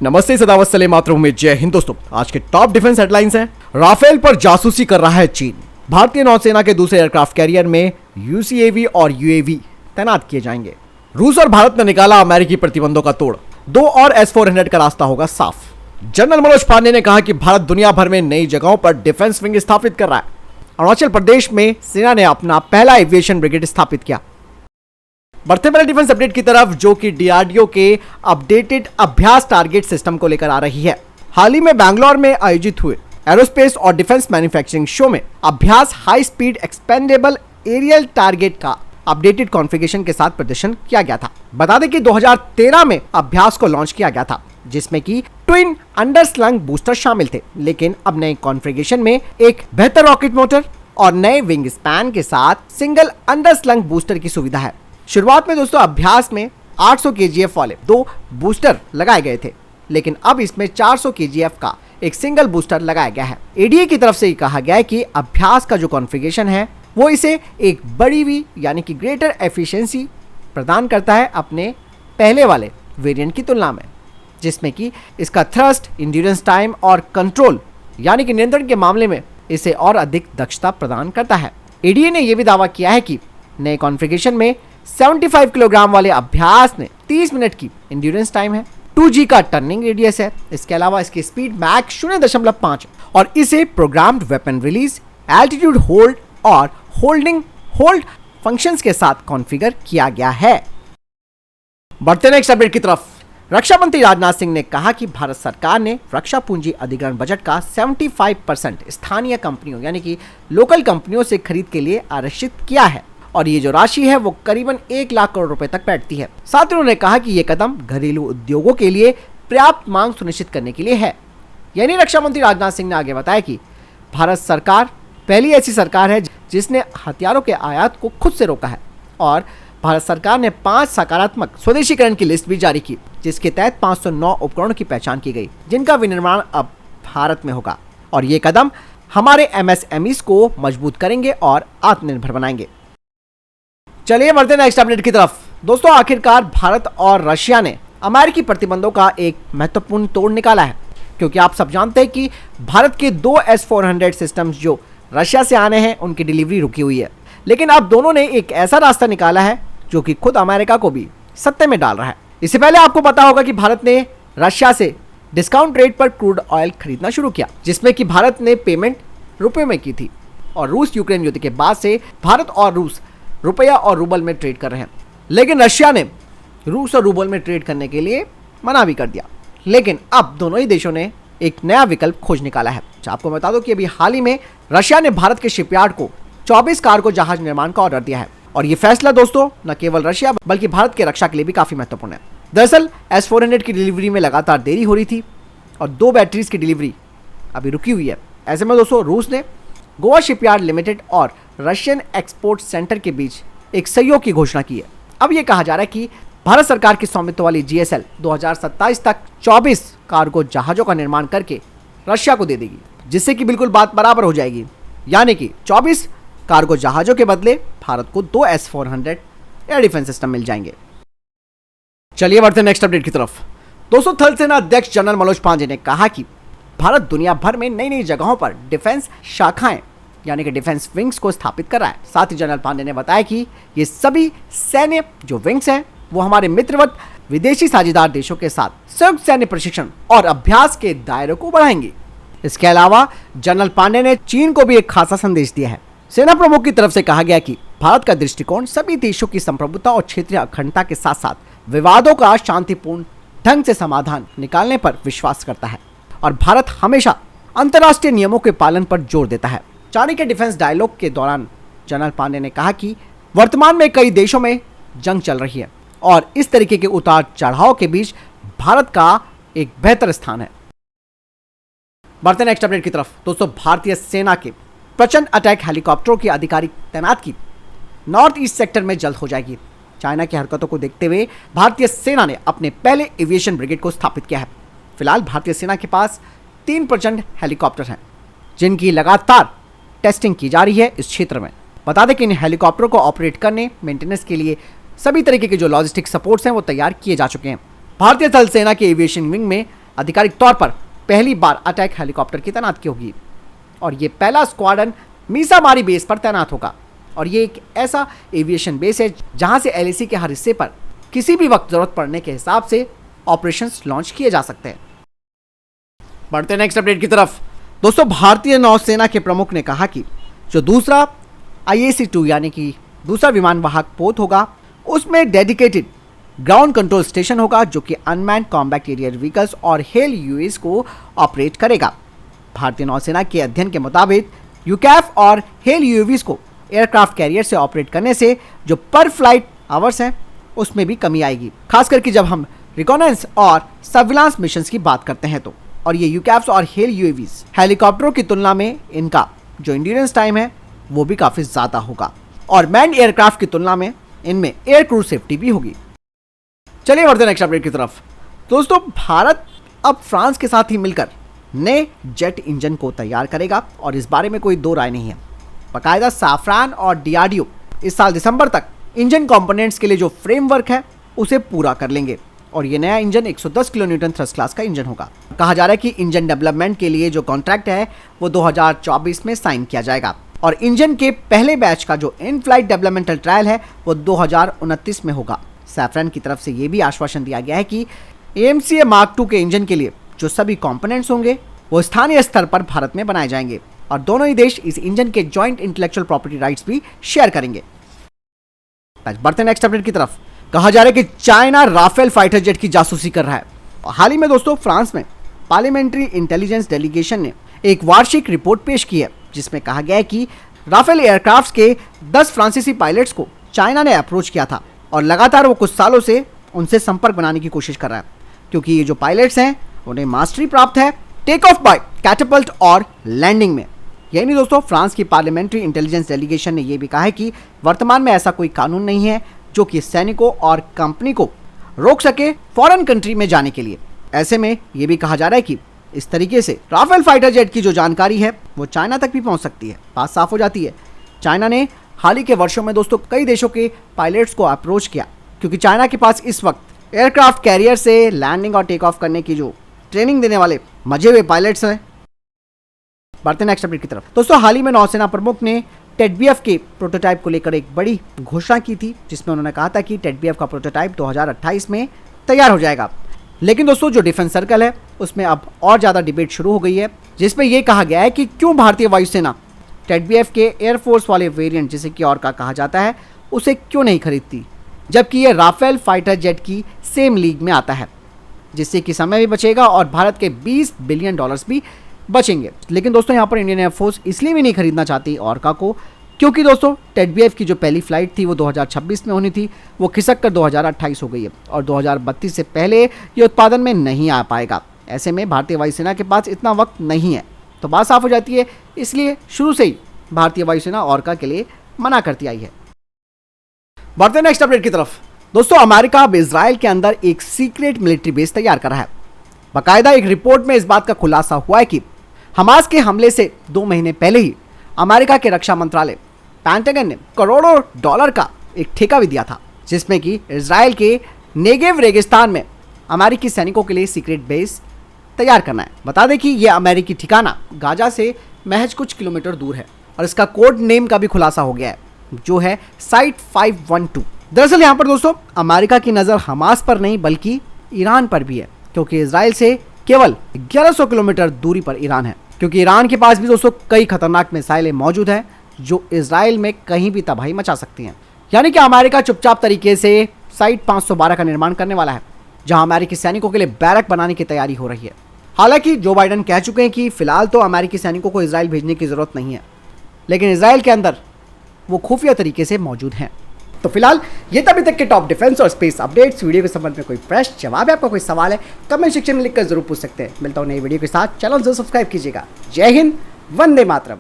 नमस्ते, सदावत सले मातरम में जय हिंद। दोस्तों, आज के टॉप डिफेंस हेडलाइंस हैं। राफेल पर जासूसी कर रहा है चीन। भारतीय नौसेना के दूसरे एयरक्राफ्ट कैरियर में यूसीएवी और यूएवी तैनात किए जाएंगे। रूस और भारत ने निकाला अमेरिकी प्रतिबंधों का तोड़। 2 और S-400 का रास्ता होगा साफ। जनरल मनोज पांडे ने कहा कि भारत दुनिया भर में नई जगहों पर डिफेंस विंग स्थापित कर रहा है। अरुणाचल प्रदेश में सेना ने अपना पहला एविएशन ब्रिगेड स्थापित किया। बढ़ते पहले डिफेंस अपडेट की तरफ, जो कि डीआरडीओ के अपडेटेड अभ्यास टारगेट सिस्टम को लेकर आ रही है। हाल ही में बैंगलोर में आयोजित हुए एरोस्पेस और डिफेंस मैन्युफैक्चरिंग शो में Abhyas high speed expendable aerial target का अपडेटेड कॉन्फ़िगरेशन के साथ प्रदर्शन किया गया था। बता दें कि 2013 में अभ्यास को लॉन्च किया गया था, जिसमें कि ट्विन अंडरस्लंग बूस्टर शामिल थे, लेकिन अब नए कॉन्फ़िगरेशन में एक बेहतर रॉकेट मोटर और नए विंग स्पैन के साथ सिंगल अंडरस्लंग बूस्टर की सुविधा है। शुरुआत में दोस्तों अभ्यास में 800 kgf वाले 2 बूस्टर लगाए गए थे, लेकिन अब इसमें 400 kgf का एक सिंगल बूस्टर लगाया गया है। एडीए की तरफ से ये कहा गया है कि अभ्यास का जो कॉन्फ़िगरेशन है वो इसे एक बड़ी हुई यानी कि ग्रेटर एफिशिएंसी प्रदान करता है अपने पहले वाले वेरिएंट की तुलना में, जिसमें कि इसका थ्रस्ट, इंड्योरेंस टाइम और कंट्रोल यानी कि नियंत्रण के मामले में इसे और अधिक दक्षता प्रदान करता है। एडीए ने यह भी दावा किया है कि नए कॉन्फ़िगरेशन में 75 किलोग्राम वाले अभ्यास ने 30 मिनट की इंड्योरेंस टाइम है, 2G का टर्निंग रेडियस है। इसके अलावा इसकी स्पीड मैक 0.5 और इसे programmed weapon release, altitude hold और होल्ड फंक्शंस के साथ कॉन्फ़िगर किया गया है। बढ़ते नेक्स्ट अपडेट की तरफ, रक्षा मंत्री राजनाथ सिंह ने कहा कि भारत सरकार ने रक्षा पूंजी अधिग्रहण बजट का 75% स्थानीय कंपनियों यानी कि लोकल कंपनियों से खरीद के लिए आरक्षित किया है, और ये जो राशि है वो करीबन 1 लाख करोड़ रुपए तक बैठती है। साथ ही उन्होंने कहा कि ये कदम घरेलू उद्योगों के लिए पर्याप्त मांग सुनिश्चित करने के लिए है। यानी रक्षा मंत्री राजनाथ सिंह ने आगे बताया कि भारत सरकार पहली ऐसी सरकार है जिसने हथियारों के आयात को खुद से रोका है, और भारत सरकार ने 5 सकारात्मक स्वदेशीकरण की लिस्ट भी जारी की, जिसके तहत 509 उपकरणों की पहचान की गई, जिनका विनिर्माण अब भारत में होगा। और ये कदम हमारे MSMEs को मजबूत करेंगे और आत्मनिर्भर बनाएंगे। चलिए बढ़ते नेक्स्ट अपडेट की तरफ। दोस्तों, आखिरकार भारत और रशिया ने अमेरिकी प्रतिबंधों का एक महत्वपूर्ण तोड़ निकाला है, क्योंकि आप सब जानते हैं कि भारत के 2 S-400 सिस्टम्स जो रशिया से आने हैं उनकी डिलीवरी रुकी हुई है। लेकिन अब दोनों ने एक ऐसा रास्ता निकाला है जो कि खुद अमेरिका को भी सत्ते में डाल रहा है। इससे पहले आपको पता होगा कि भारत ने रशिया से डिस्काउंट रेट पर क्रूड ऑयल खरीदना शुरू किया, जिसमें कि भारत ने पेमेंट रुपये में की थी, और रूस यूक्रेन युद्ध के बाद से भारत और रूस रुपया और रूबल में ट्रेड कर रहे हैं। लेकिन रशिया ने रूस और रूबल में ट्रेड करने के लिए मना भी कर दिया। लेकिन अब दोनों ही देशों ने एक नया विकल्प खोज निकाला है। आपको बता दो कि अभी हाल ही में रशिया ने भारत के शिपयार्ड को 24 कार्गो जहाज निर्माण का ऑर्डर दिया है, और ये फैसला दोस्तों न केवल रशिया बल्कि भारत के रक्षा के लिए भी काफी महत्वपूर्ण है। दरअसल S-400 की डिलीवरी में लगातार देरी हो रही थी, और 2 बैटरीज की डिलीवरी अभी रुकी हुई है। ऐसे में दोस्तों रूस ने गोवा शिपयार्ड लिमिटेड और रशियन एक्सपोर्ट सेंटर के बीच एक सहयोग की घोषणा की है। अब यह कहा जा रहा है कि भारत सरकार की स्वामित्व वाली GSL 2027 तक 24 कार्गो जहाजों का निर्माण करके रशिया को दे देगी, जिससे कि बिल्कुल बात बराबर हो जाएगी। यानी कि 24 कार्गो जहाजों के बदले भारत को 2 S-400 एयर डिफेंस सिस्टम मिल जाएंगे। चलिए बढ़ते नेक्स्ट अपडेट की तरफ। दोस्तों, थल सेना अध्यक्ष जनरल मनोज पांडे ने कहा कि भारत दुनिया भर में नई नई जगहों पर डिफेंस शाखाएं यानी कि डिफेंस विंग्स को स्थापित कर रहा है। साथ ही जनरल पांडे ने बताया कि ये सभी सैन्य जो विंग्स हैं वो हमारे मित्रवत विदेशी साझेदार देशों के साथ संयुक्त सैन्य प्रशिक्षण और अभ्यास के दायरे को बढ़ाएंगे। इसके अलावा जनरल पांडे ने चीन को भी एक खासा संदेश दिया है। सेना प्रमुख की तरफ से कहा गया कि भारत का दृष्टिकोण सभी देशों की संप्रभुता और क्षेत्रीय अखंडता के साथ साथ विवादों का शांतिपूर्ण ढंग से समाधान निकालने पर विश्वास करता है, और भारत हमेशा अंतर्राष्ट्रीय नियमों के पालन पर जोर देता है। चाणक्य डिफेंस डायलॉग के दौरान जनरल पांडे ने कहा कि वर्तमान में कई देशों में जंग चल रही है, और इस तरीके के उतार चढ़ाव के बीच भारत का एक बेहतर स्थान है। बढ़ते नेक्स्ट अपडेट की तरफ। दोस्तों, भारतीय सेना के प्रचंड अटैक हेलीकॉप्टरों की आधिकारिक तैनातगी नॉर्थ ईस्ट सेक्टर में जल्द हो जाएगी। चाइना की हरकतों को देखते हुए भारतीय सेना ने अपने पहले एविएशन ब्रिगेड को स्थापित किया है। फिलहाल भारतीय सेना के पास 3 प्रचंड हेलीकॉप्टर हैं, जिनकी लगातार टेस्टिंग की जा रही है इस क्षेत्र में। बता दें कि इन हेलीकॉप्टरों को ऑपरेट करने, मेंटेनेंस के लिए सभी तरीके के जो लॉजिस्टिक सपोर्ट्स हैं वो तैयार किए जा चुके हैं। भारतीय थल सेना के एविएशन विंग में आधिकारिक तौर पर पहली बार अटैक हेलीकॉप्टर की तैनाती होगी और ये पहला स्क्वाड्रन मीसामारी बेस पर तैनात होगा। और ये एक ऐसा एविएशन बेस है जहां से एलएसी के हर हिस्से पर किसी भी वक्त जरूरत पड़ने के हिसाब से ऑपरेशंस लॉन्च किए जा सकते हैं। बढ़ते नेक्स्ट अपडेट की तरफ। दोस्तों, भारतीय नौसेना के प्रमुख ने कहा कि जो दूसरा IAC-2 यानी कि दूसरा विमान वाहक पोत होगा उसमें डेडिकेटेड ग्राउंड कंट्रोल स्टेशन होगा जो कि अनमैन्ड कॉम्बैट एरियर व्हीकल्स और हेल यूएस को ऑपरेट करेगा। भारतीय नौसेना के अध्ययन के मुताबिक यूकैफ और हेल यूएवीज को एयरक्राफ्ट कैरियर से ऑपरेट करने से जो पर फ्लाइट आवर्स हैं उसमें भी कमी आएगी, खास करके जब हम रिकॉनेंस और सर्विलांस मिशंस की बात करते हैं तो। और ये यूकैफ्स और हेल यूएवीज हेलीकॉप्टरों की तुलना में इनका जो इंड्योरेंस टाइम है वो भी काफी ज्यादा होगा और मैन्ड एयरक्राफ्ट की तुलना में इनमें एयर क्रू सेफ्टी भी होगी। चलिए बढ़ते नेक्स्ट अपडेट की तरफ। दोस्तों, भारत अब फ्रांस के साथ ही मिलकर नए जेट इंजन को तैयार करेगा और इस बारे में कोई दो राय नहीं है। बाकायदा साफ्रान और DRDO इस साल दिसंबर तक इंजन कंपोनेंट्स के लिए जो फ्रेमवर्क है उसे पूरा कर लेंगे और ये नया इंजन 110 किलोन्यूटन थ्रस्ट क्लास का इंजन होगा। कहा जा रहा है कि इंजन डेवलपमेंट के लिए जो कॉन्ट्रैक्ट है वो 2024 में साइन किया जाएगा और इंजन के पहले बैच का जो इन फ्लाइट डेवलपमेंटल ट्रायल है वो 2029 में होगा। सैफ्रन की तरफ से ये भी आश्वासन दिया गया है कि AMCA Mark II के इंजन के लिए जो सभी कंपोनेंट्स होंगे वो स्थानीय स्तर पर भारत में बनाए जाएंगे और दोनों ही देश इस इंजन के जॉइंट इंटेलेक्चुअल प्रॉपर्टी राइट्स भी शेयर करेंगे। बढ़ते नेक्स्ट अपडेट की तरफ। कहा जा रहा है कि चाइना राफेल फाइटर जेट की जासूसी कर रहा है। हाल ही में दोस्तों फ्रांस में पार्लियामेंट्री इंटेलिजेंस डेलीगेशन ने एक वार्षिक रिपोर्ट पेश की है जिसमें कहा गया है कि राफेल एयरक्राफ्ट के 10 फ्रांसीसी पायलट्स को चाइना ने अप्रोच किया था और लगातार वो कुछ सालों से उनसे संपर्क बनाने की कोशिश कर रहा है क्योंकि ये जो पायलट्स हैं उन्हें मास्टरी प्राप्त है टेक ऑफ बाय कैटapult और लैंडिंग में। यही नहीं दोस्तों, फ्रांस की पार्लियामेंट्री इंटेलिजेंस डेलीगेशन ने यह भी कहा है कि वर्तमान में ऐसा कोई कानून नहीं है जो कि सैनिकों और कंपनी को रोक सके फॉरेन कंट्री में जाने के लिए। ऐसे में यह भी कहा जा रहा है कि इस तरीके से राफेल फाइटर जेट की जो जानकारी है वो चाइना तक भी पहुंच सकती है। बात साफ हो जाती है। चाइना ने हाल ही के वर्षों में दोस्तों कई देशों के पायलट्स को अप्रोच किया क्योंकि चाइना के पास इस वक्त एयरक्राफ्ट कैरियर से लैंडिंग और टेक ऑफ करने की जो ट्रेनिंग देने वाले मजे हुए पायलट्स हैं। बढ़ते नेक्स्ट अपडेट की तरफ। दोस्तों, हाल ही में नौसेना प्रमुख ने टेडबीएफ के प्रोटोटाइप को लेकर एक बड़ी घोषणा की थी जिसमें उन्होंने कहा था कि टेडबीएफ का प्रोटोटाइप 2028 में तैयार हो जाएगा। लेकिन दोस्तों, जो डिफेंस सर्कल है उसमें अब और ज़्यादा डिबेट शुरू हो गई है जिसमें यह कहा गया है कि क्यों भारतीय वायुसेना टेडबीएफ के एयरफोर्स वाले वेरिएंट जिसे कि और का कहा जाता है उसे क्यों नहीं खरीदती, जबकि ये राफेल फाइटर जेट की सेम लीग में आता है, जिससे कि समय भी बचेगा और भारत के $20 बिलियन भी बचेंगे। लेकिन दोस्तों, यहाँ पर इंडियन एयरफोर्स इसलिए भी नहीं खरीदना चाहती ऑर्का को क्योंकि दोस्तों टेडबीएफ की जो पहली फ्लाइट थी वो 2026 में होनी थी, वो खिसक कर 2028 हो गई है और 2032 से पहले ये उत्पादन में नहीं आ पाएगा। ऐसे में भारतीय वायुसेना के पास इतना वक्त नहीं है। तो बात साफ हो जाती है, इसलिए शुरू से ही भारतीय वायुसेना ऑर्का के लिए मना करती आई है। बढ़ते नेक्स्ट अपडेट की तरफ। दोस्तों, अमेरिका अब इजराइल के अंदर एक सीक्रेट मिलिट्री बेस तैयार कर रहा है। बाकायदा एक रिपोर्ट में इस बात का खुलासा हुआ है कि हमास के हमले से 2 महीने पहले ही अमेरिका के रक्षा मंत्रालय पेंटागन ने करोड़ों डॉलर का एक ठेका भी दिया था जिसमें कि इजराइल के नेगेव रेगिस्तान में अमेरिकी सैनिकों के लिए सीक्रेट बेस तैयार करना है। बता दें कि यह अमेरिकी ठिकाना गाजा से महज कुछ किलोमीटर दूर है और इसका कोड नेम का भी खुलासा हो गया है जो है साइट 512। दरअसल यहाँ पर दोस्तों अमेरिका की नज़र हमास पर नहीं बल्कि ईरान पर भी है क्योंकि इजराइल से केवल 1100 किलोमीटर दूरी पर ईरान है, क्योंकि ईरान के पास भी दोस्तों कई खतरनाक मिसाइलें मौजूद हैं जो इजराइल में कहीं भी तबाही मचा सकती हैं। यानी कि अमेरिका चुपचाप तरीके से साइट 512 का निर्माण करने वाला है जहां अमेरिकी सैनिकों के लिए बैरक बनाने की तैयारी हो रही है। हालांकि जो बाइडन कह चुके हैं कि फिलहाल तो अमेरिकी सैनिकों को इजराइल भेजने की जरूरत नहीं है, लेकिन इजराइल के अंदर वो खुफिया तरीके से मौजूद हैं। तो फिलहाल ये तभी तक के टॉप डिफेंस और स्पेस अपडेट्स। वीडियो के संबंध में कोई प्रश्न जवाब है, आपका कोई सवाल है, कमेंट सेक्शन में लिखकर जरूर पूछ सकते हैं। मिलता हूं नई वीडियो के साथ, चैनल जरूर सब्सक्राइब कीजिएगा। जय हिंद, वंदे मातरम।